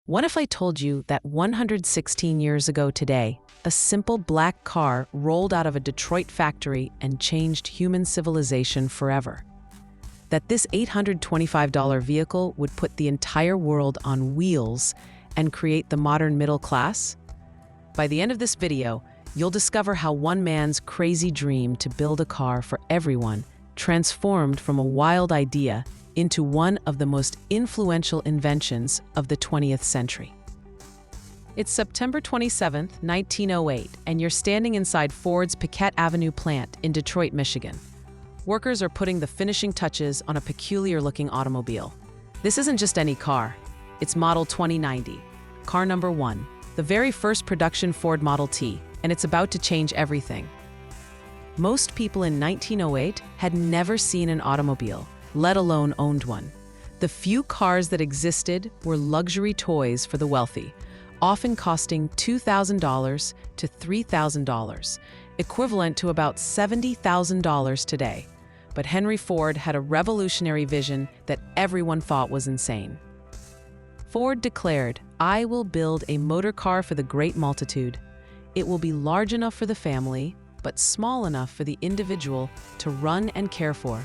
What if I told you that 116 years ago today, a simple black car rolled out of a Detroit factory and changed human civilization forever? That this $825 vehicle would put the entire world on wheels and create the modern middle class? By the end of this video, you'll discover how one man's crazy dream to build a car for everyone transformed from a wild idea into one of the most influential inventions of the 20th century. It's September 27, 1908, and you're standing inside Ford's Piquette Avenue plant in Detroit, Michigan. Workers are putting the finishing touches on a peculiar-looking automobile. This isn't just any car. It's Model 2090, car number 1, the very first production Ford Model T, and it's about to change everything. Most people in 1908 had never seen an automobile, let alone owned one. The few cars that existed were luxury toys for the wealthy, often costing $2,000 to $3,000, equivalent to about $70,000 today. But Henry Ford had a revolutionary vision that everyone thought was insane. Ford declared, "I will build a motor car for the great multitude. It will be large enough for the family, but small enough for the individual to run and care for.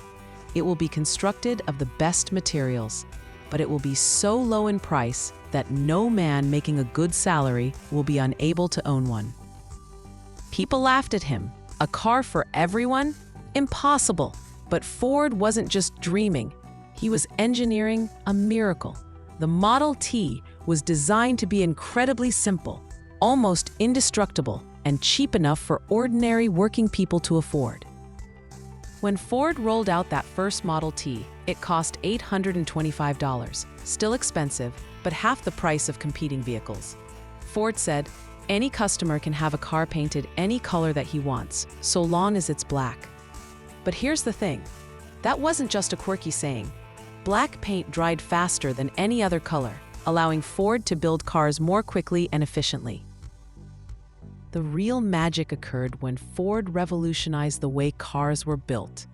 It will be constructed of the best materials, but it will be so low in price that no man making a good salary will be unable to own one." People laughed at him. A car for everyone? Impossible. But Ford wasn't just dreaming. He was engineering a miracle. The Model T was designed to be incredibly simple, almost indestructible, and cheap enough for ordinary working people to afford. When Ford rolled out that first Model T, it cost $825, still expensive, but half the price of competing vehicles. Ford said, "Any customer can have a car painted any color that he wants, so long as it's black." But here's the thing, that wasn't just a quirky saying. Black paint dried faster than any other color, allowing Ford to build cars more quickly and efficiently. The real magic occurred when Ford revolutionized the way cars were built.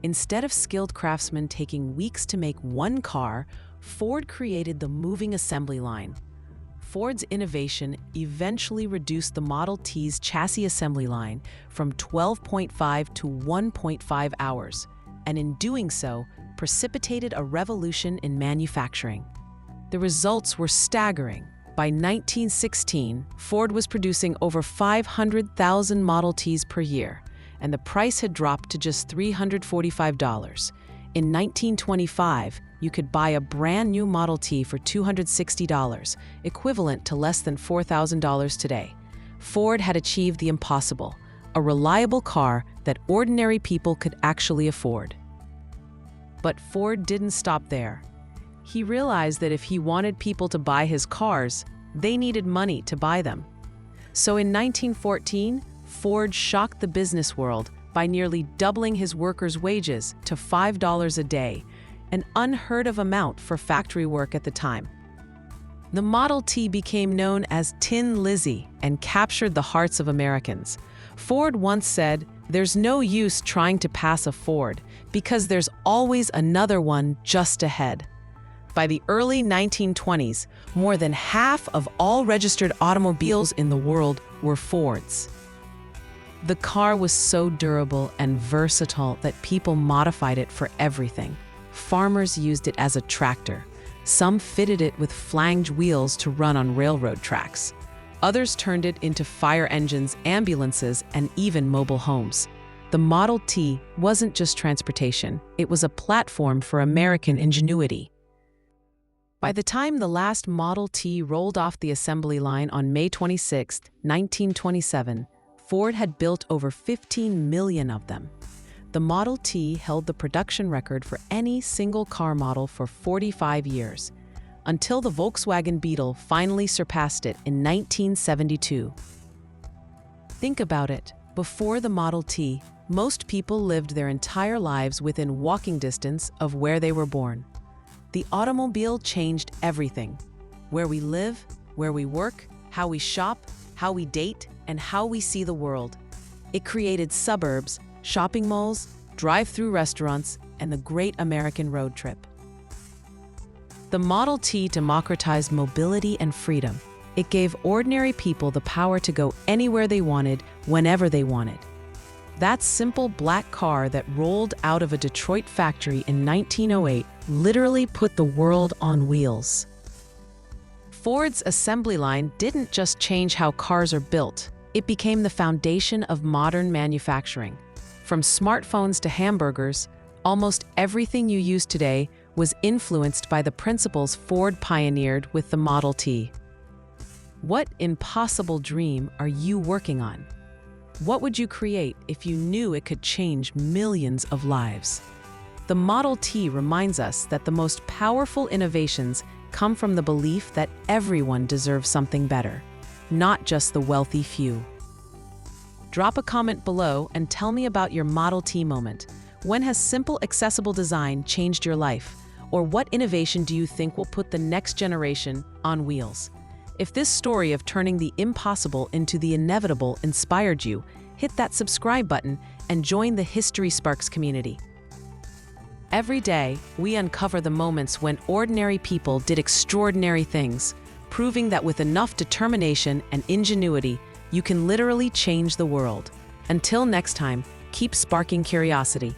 Instead of skilled craftsmen taking weeks to make one car, Ford created the moving assembly line. Ford's innovation eventually reduced the Model T's chassis assembly line from 12.5 to 1.5 hours, and in doing so, precipitated a revolution in manufacturing. The results were staggering. By 1916, Ford was producing over 500,000 Model Ts per year, and the price had dropped to just $345. In 1925, you could buy a brand new Model T for $260, equivalent to less than $4,000 today. Ford had achieved the impossible, a reliable car that ordinary people could actually afford. But Ford didn't stop there. He realized that if he wanted people to buy his cars, they needed money to buy them. So in 1914, Ford shocked the business world by nearly doubling his workers' wages to $5 a day, an unheard of amount for factory work at the time. The Model T became known as Tin Lizzie and captured the hearts of Americans. Ford once said, "There's no use trying to pass a Ford because there's always another one just ahead." By the early 1920s, more than half of all registered automobiles in the world were Fords. The car was so durable and versatile that people modified it for everything. Farmers used it as a tractor. Some fitted it with flanged wheels to run on railroad tracks. Others turned it into fire engines, ambulances, and even mobile homes. The Model T wasn't just transportation, it was a platform for American ingenuity. By the time the last Model T rolled off the assembly line on May 26, 1927, Ford had built over 15 million of them. The Model T held the production record for any single car model for 45 years, until the Volkswagen Beetle finally surpassed it in 1972. Think about it. Before the Model T, most people lived their entire lives within walking distance of where they were born. The automobile changed everything. Where we live, where we work, how we shop, how we date, and how we see the world. It created suburbs, shopping malls, drive-through restaurants, and the great American road trip. The Model T democratized mobility and freedom. It gave ordinary people the power to go anywhere they wanted, whenever they wanted. That simple black car that rolled out of a Detroit factory in 1908 literally put the world on wheels. Ford's assembly line didn't just change how cars are built, it became the foundation of modern manufacturing. From smartphones to hamburgers, almost everything you use today was influenced by the principles Ford pioneered with the Model T. What impossible dream are you working on? What would you create if you knew it could change millions of lives? The Model T reminds us that the most powerful innovations come from the belief that everyone deserves something better, not just the wealthy few. Drop a comment below and tell me about your Model T moment. When has simple, accessible design changed your life? Or what innovation do you think will put the next generation on wheels? If this story of turning the impossible into the inevitable inspired you, hit that subscribe button and join the History Sparks community. Every day, we uncover the moments when ordinary people did extraordinary things, proving that with enough determination and ingenuity, you can literally change the world. Until next time, keep sparking curiosity.